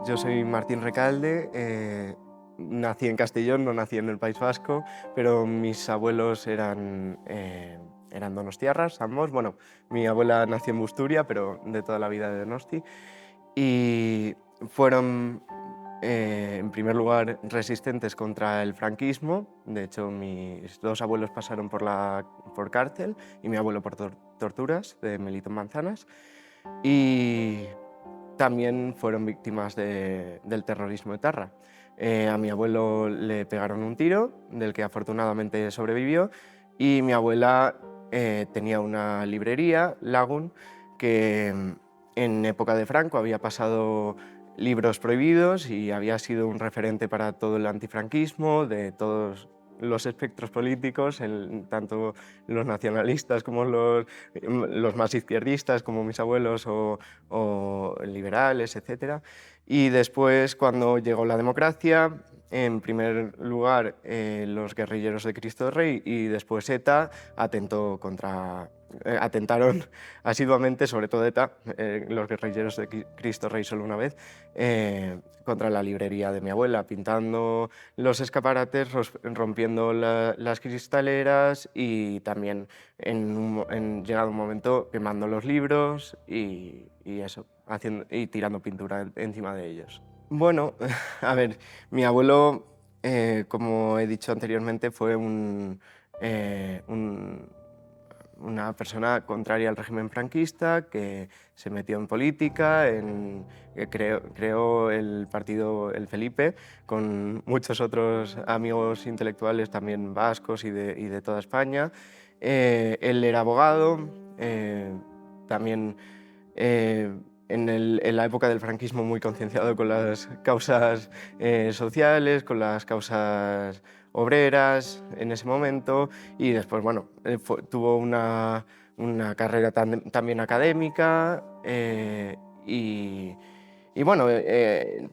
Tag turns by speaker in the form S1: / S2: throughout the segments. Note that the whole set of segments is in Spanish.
S1: Yo soy Martín Recalde, nací en Castellón, no nací en el País Vasco, pero mis abuelos eran donostiarras, ambos. Bueno, mi abuela nació en Busturia, pero de toda la vida de Donosti. Y fueron, en primer lugar, resistentes contra el franquismo. De hecho, mis dos abuelos pasaron por cárcel y mi abuelo por torturas de Melitón Manzanas. Y también fueron víctimas del terrorismo etarra. A mi abuelo le pegaron un tiro, del que afortunadamente sobrevivió, y mi abuela tenía una librería, Lagun, que en época de Franco había pasado libros prohibidos y había sido un referente para todo el antifranquismo, de todos los espectros políticos, tanto los nacionalistas como los más izquierdistas, como mis abuelos, o liberales, etc. Y después, cuando llegó la democracia, en primer lugar los guerrilleros de Cristo Rey y después ETA atentaron asiduamente, sobre todo ETA, los guerrilleros de Cristo Rey solo una vez, contra la librería de mi abuela, pintando los escaparates, rompiendo las cristaleras y también llegado un momento quemando los libros y eso, y tirando pintura encima de ellos. Bueno, a ver, mi abuelo, como he dicho anteriormente, fue una persona contraria al régimen franquista, que se metió en política, que creó el partido El Felipe, con muchos otros amigos intelectuales también vascos y de toda España. Él era abogado, también en la época del franquismo muy concienciado con las causas sociales, con las causas obreras en ese momento, y después, bueno, tuvo una carrera también académica y bueno,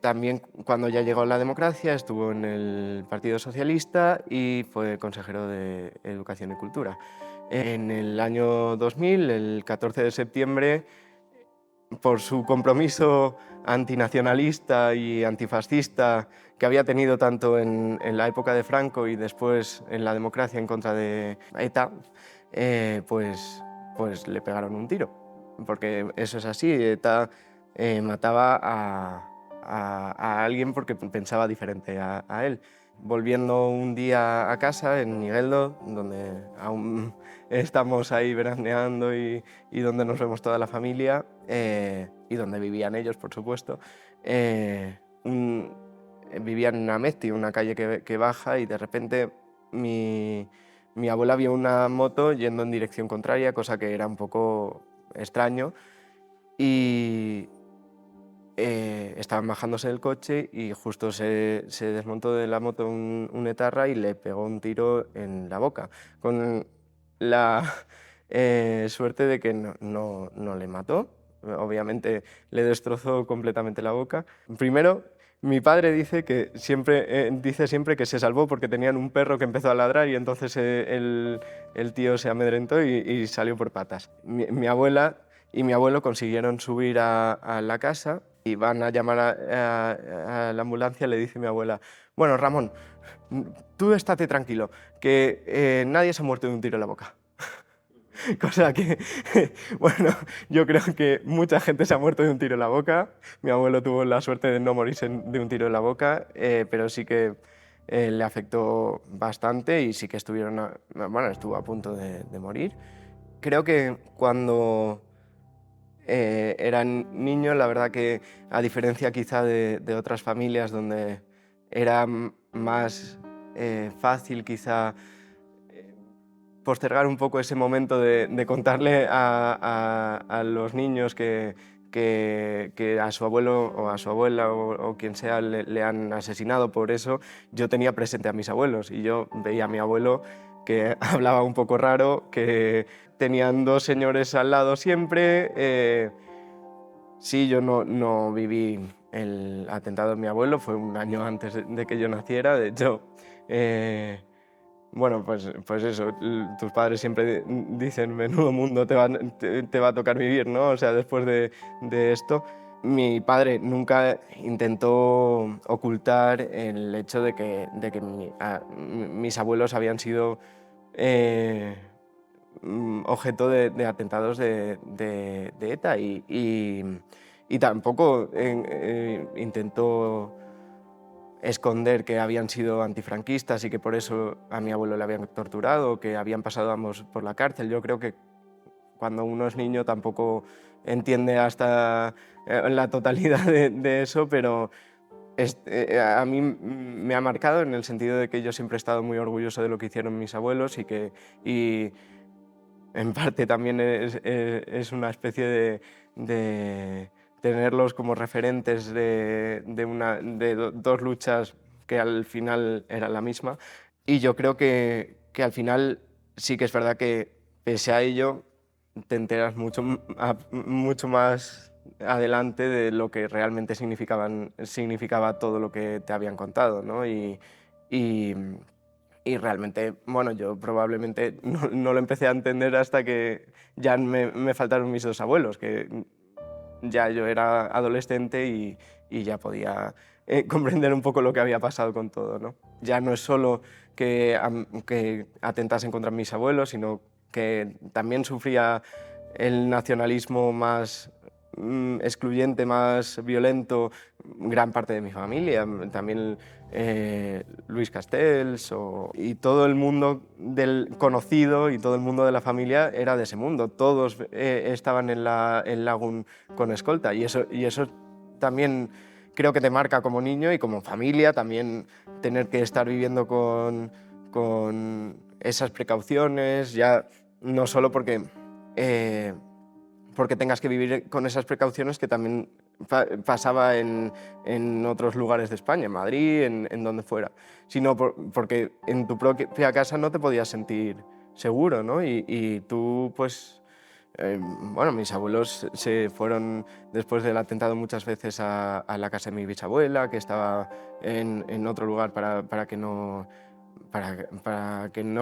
S1: también cuando ya llegó la democracia estuvo en el Partido Socialista y fue consejero de Educación y Cultura. En el año 2000, el 14 de septiembre, por su compromiso antinacionalista y antifascista que había tenido tanto en la época de Franco y después en la democracia en contra de ETA, pues le pegaron un tiro. Porque eso es así, ETA mataba a alguien porque pensaba diferente a él. Volviendo un día a casa en Nigueldo, donde aún estamos ahí veraneando y donde nos vemos toda la familia, y donde vivían ellos, por supuesto, vivían en Amezti, una calle que baja, y de repente mi abuela vio una moto yendo en dirección contraria, cosa que era un poco extraño, y estaban bajándose del coche y justo se desmontó de la moto un etarra y le pegó un tiro en la boca, con la suerte de que no le mató. Obviamente le destrozó completamente la boca. Primero, mi padre dice siempre que se salvó porque tenían un perro que empezó a ladrar y entonces el tío se amedrentó y salió por patas. Mi abuela y mi abuelo consiguieron subir a la casa y van a llamar a la ambulancia. Le dice mi abuela: bueno, Ramón, tú estate tranquilo, que nadie se ha muerto de un tiro en la boca. Cosa que, bueno, yo creo que mucha gente se ha muerto de un tiro en la boca. Mi abuelo tuvo la suerte de no morirse de un tiro en la boca, pero sí que le afectó bastante y sí que estuvo a punto de morir. Creo que cuando era niño, la verdad que, a diferencia quizá de otras familias donde era más fácil quizá postergar un poco ese momento de contarle a los niños que a su abuelo o a su abuela o quien sea le han asesinado por eso, yo tenía presente a mis abuelos y yo veía a mi abuelo que hablaba un poco raro, que tenían dos señores al lado siempre. Sí, yo no viví el atentado de mi abuelo, fue un año antes de que yo naciera. De hecho, bueno, pues eso, tus padres siempre dicen: menudo mundo te va a tocar vivir, ¿no? O sea, después de esto. mi padre nunca intentó ocultar el hecho de que mis abuelos habían sido objeto de atentados de ETA y tampoco intentó esconder que habían sido antifranquistas y que por eso a mi abuelo le habían torturado, que habían pasado ambos por la cárcel. Yo creo que cuando uno es niño tampoco entiende hasta la totalidad de eso, pero a mí me ha marcado en el sentido de que yo siempre he estado muy orgulloso de lo que hicieron mis abuelos y en parte también es una especie de tenerlos como referentes de dos luchas que al final eran la misma. Y yo creo que al final sí que es verdad que pese a ello te enteras mucho más adelante de lo que realmente significaba todo lo que te habían contado, ¿no? Y, y realmente, bueno, yo probablemente no lo empecé a entender hasta que ya me faltaron mis dos abuelos, que ya yo era adolescente y ya podía comprender un poco lo que había pasado con todo, ¿no? Ya no es solo que atentasen contra mis abuelos, sino que también sufría el nacionalismo más excluyente, más violento, gran parte de mi familia, también Luis Castells y todo el mundo del conocido y todo el mundo de la familia era de ese mundo. Todos estaban en Lagun con escolta y eso también creo que te marca como niño y como familia también tener que estar viviendo con esas precauciones, ya no solo porque tengas que vivir con esas precauciones que también pasaba en otros lugares de España, en Madrid, en donde fuera, sino porque en tu propia casa no te podías sentir seguro, ¿no? Y tú, pues, bueno, mis abuelos se fueron después del atentado muchas veces a la casa de mi bisabuela, que estaba en otro lugar para que no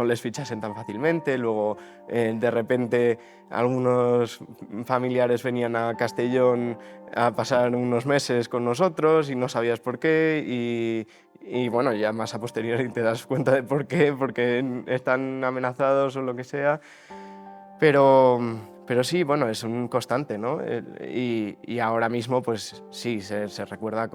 S1: les fichasen tan fácilmente. Luego, de repente, algunos familiares venían a Castellón a pasar unos meses con nosotros y no sabías por qué. Y bueno, ya más a posteriori te das cuenta de por qué, porque están amenazados o lo que sea. Pero sí, bueno, es un constante, ¿no? Y ahora mismo, pues sí, se recuerda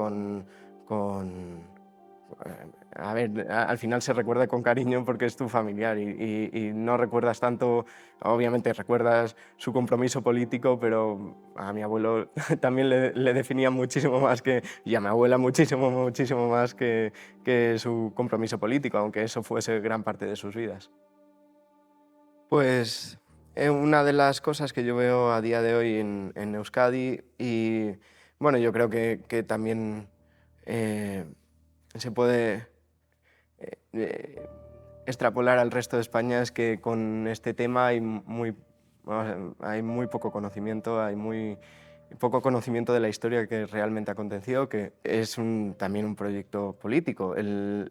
S1: a ver, al final se recuerda con cariño porque es tu familiar y no recuerdas tanto, obviamente recuerdas su compromiso político, pero a mi abuelo también le definía muchísimo más y a mi abuela muchísimo más que su compromiso político, aunque eso fuese gran parte de sus vidas. Pues una de las cosas que yo veo a día de hoy en Euskadi y bueno, yo creo que también eh, se puede eh, extrapolar al resto de España es que con este tema hay muy poco conocimiento, hay muy poco conocimiento de la historia que realmente aconteció, que es también un proyecto político, el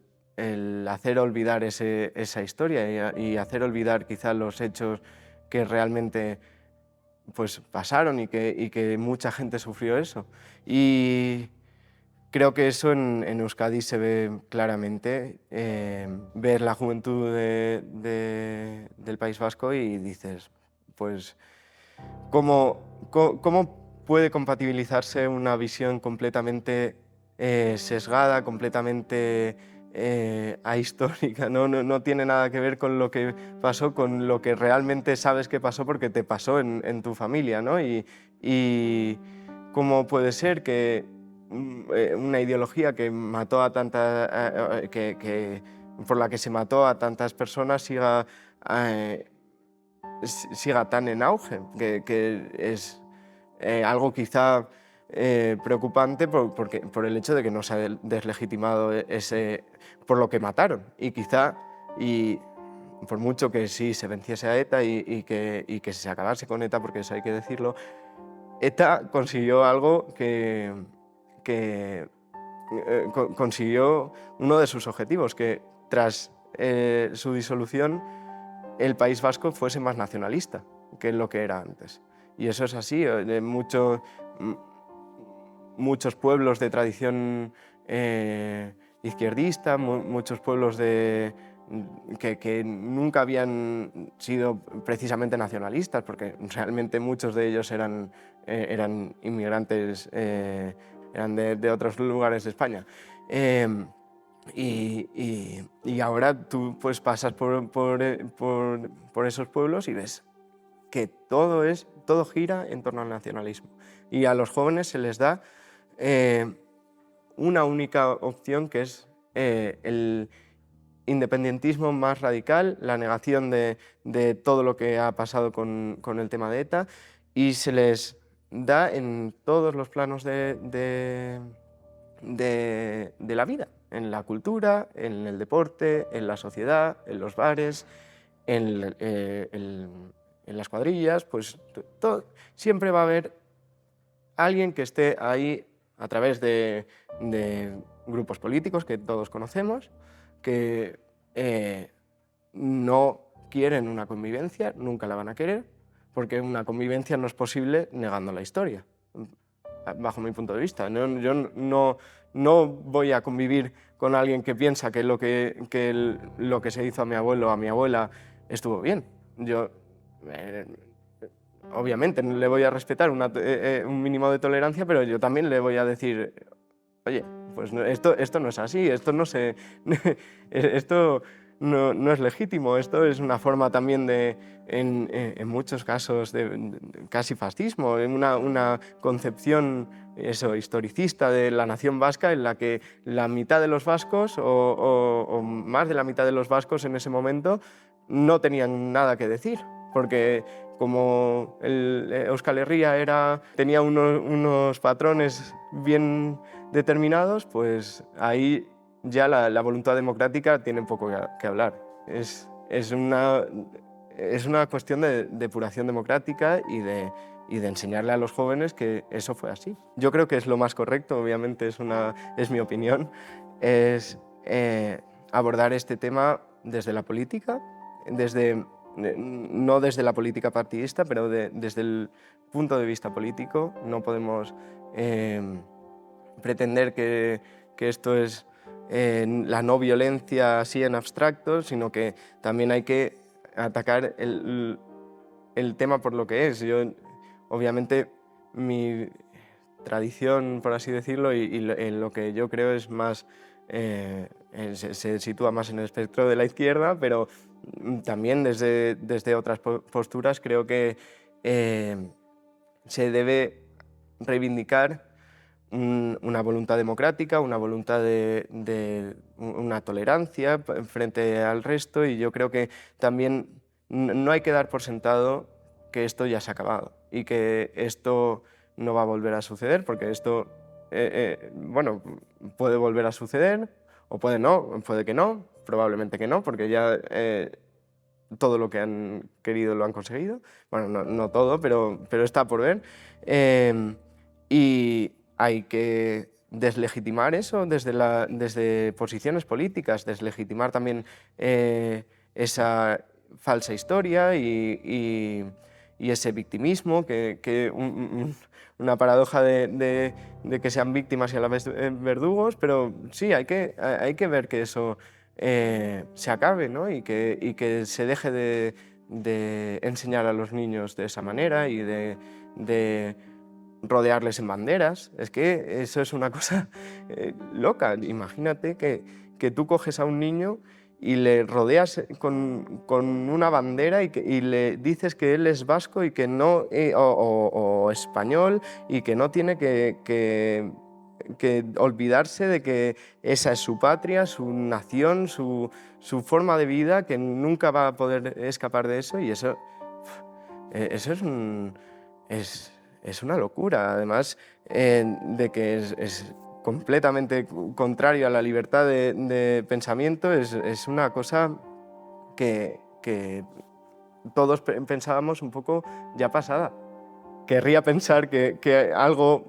S1: hacer olvidar esa historia y hacer olvidar quizá los hechos que realmente pues, pasaron y que mucha gente sufrió eso. Y creo que eso en Euskadi se ve claramente, ver la juventud del País Vasco y dices, pues, ¿cómo puede compatibilizarse una visión completamente sesgada, completamente ahistórica? No tiene nada que ver con lo que pasó, con lo que realmente sabes que pasó porque te pasó en tu familia, ¿no? Y cómo puede ser que una ideología que mató a por la que se mató a tantas personas eh, siga tan en auge, que es algo quizá preocupante por el hecho de que no se ha deslegitimado por lo que mataron. Y quizá, y por mucho que sí se venciese a ETA y que se acabase con ETA, porque eso hay que decirlo, ETA consiguió algo que consiguió uno de sus objetivos, que tras su disolución el País Vasco fuese más nacionalista que lo que era antes. Y eso es así. muchos pueblos de tradición izquierdista, muchos pueblos que nunca habían sido precisamente nacionalistas, porque realmente muchos de ellos eran inmigrantes, eran de otros lugares de España. Y ahora tú pues pasas por esos pueblos y ves que todo gira en torno al nacionalismo. Y a los jóvenes se les da una única opción, que es el independentismo más radical, la negación de todo lo que ha pasado con el tema de ETA, y se les da en todos los planos de la vida, en la cultura, en el deporte, en la sociedad, en los bares, en las cuadrillas, pues siempre va a haber alguien que esté ahí a través de grupos políticos que todos conocemos, que no quieren una convivencia, nunca la van a querer, porque una convivencia no es posible negando la historia, bajo mi punto de vista. Yo no voy a convivir con alguien que piensa que lo que se hizo a mi abuelo o a mi abuela estuvo bien. Yo, obviamente, le voy a respetar un mínimo de tolerancia, pero yo también le voy a decir, oye, pues esto no es así, esto no es legítimo, esto es una forma también en muchos casos de casi fascismo, en una concepción historicista de la nación vasca, en la que la mitad de los vascos o más de la mitad de los vascos en ese momento no tenían nada que decir, porque como Euskal Herria tenía unos patrones bien determinados, pues ahí ya la voluntad democrática tiene poco que hablar. Es una cuestión de depuración democrática y de enseñarle a los jóvenes que eso fue así. Yo creo que es lo más correcto, obviamente es mi opinión, es abordar este tema desde la política, no desde la política partidista, pero desde el punto de vista político. No podemos pretender que esto es la no violencia así en abstracto, sino que también hay que atacar el tema por lo que es. Yo, obviamente, mi tradición, por así decirlo, y lo que yo creo es más, se sitúa más en el espectro de la izquierda, pero también desde otras posturas creo que se debe reivindicar una voluntad democrática, una voluntad de una tolerancia frente al resto, y yo creo que también no hay que dar por sentado que esto ya se ha acabado y que esto no va a volver a suceder, porque esto, bueno, puede volver a suceder o puede no, puede que no, probablemente que no, porque ya todo lo que han querido lo han conseguido. Bueno, no todo, pero está por ver. Y hay que deslegitimar eso desde posiciones políticas, deslegitimar también esa falsa historia y ese victimismo, una paradoja de que sean víctimas y a la vez verdugos, pero sí, hay que ver que eso se acabe, ¿no? y que se deje de enseñar a los niños de esa manera y de rodearles en banderas. Es que eso es una cosa loca. Imagínate que tú coges a un niño y le rodeas con una bandera y le dices que él es vasco y que no, o español, y que no tiene que olvidarse de que esa es su patria, su nación, su forma de vida, que nunca va a poder escapar de eso, y eso es una locura. Además de que es completamente contrario a la libertad de pensamiento, es una cosa que todos pensábamos un poco ya pasada. Querría pensar que algo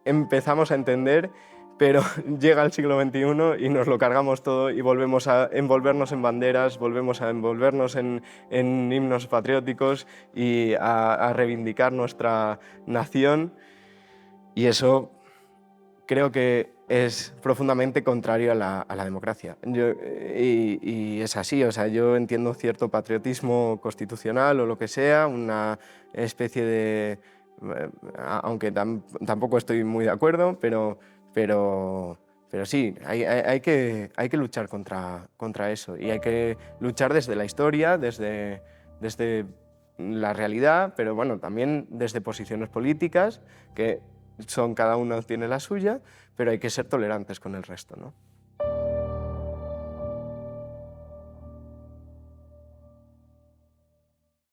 S1: empezamos a entender, pero llega el siglo XXI y nos lo cargamos todo y volvemos a envolvernos en banderas, volvemos a envolvernos en himnos patrióticos y a reivindicar nuestra nación. Y eso creo que es profundamente contrario a la democracia. Y es así, o sea, yo entiendo cierto patriotismo constitucional o lo que sea, una especie de... aunque tampoco estoy muy de acuerdo, pero, pero sí, hay que luchar contra eso y hay que luchar desde la historia, desde la realidad, pero bueno, también desde posiciones políticas que cada uno tiene la suya, pero hay que ser tolerantes con el resto, ¿no?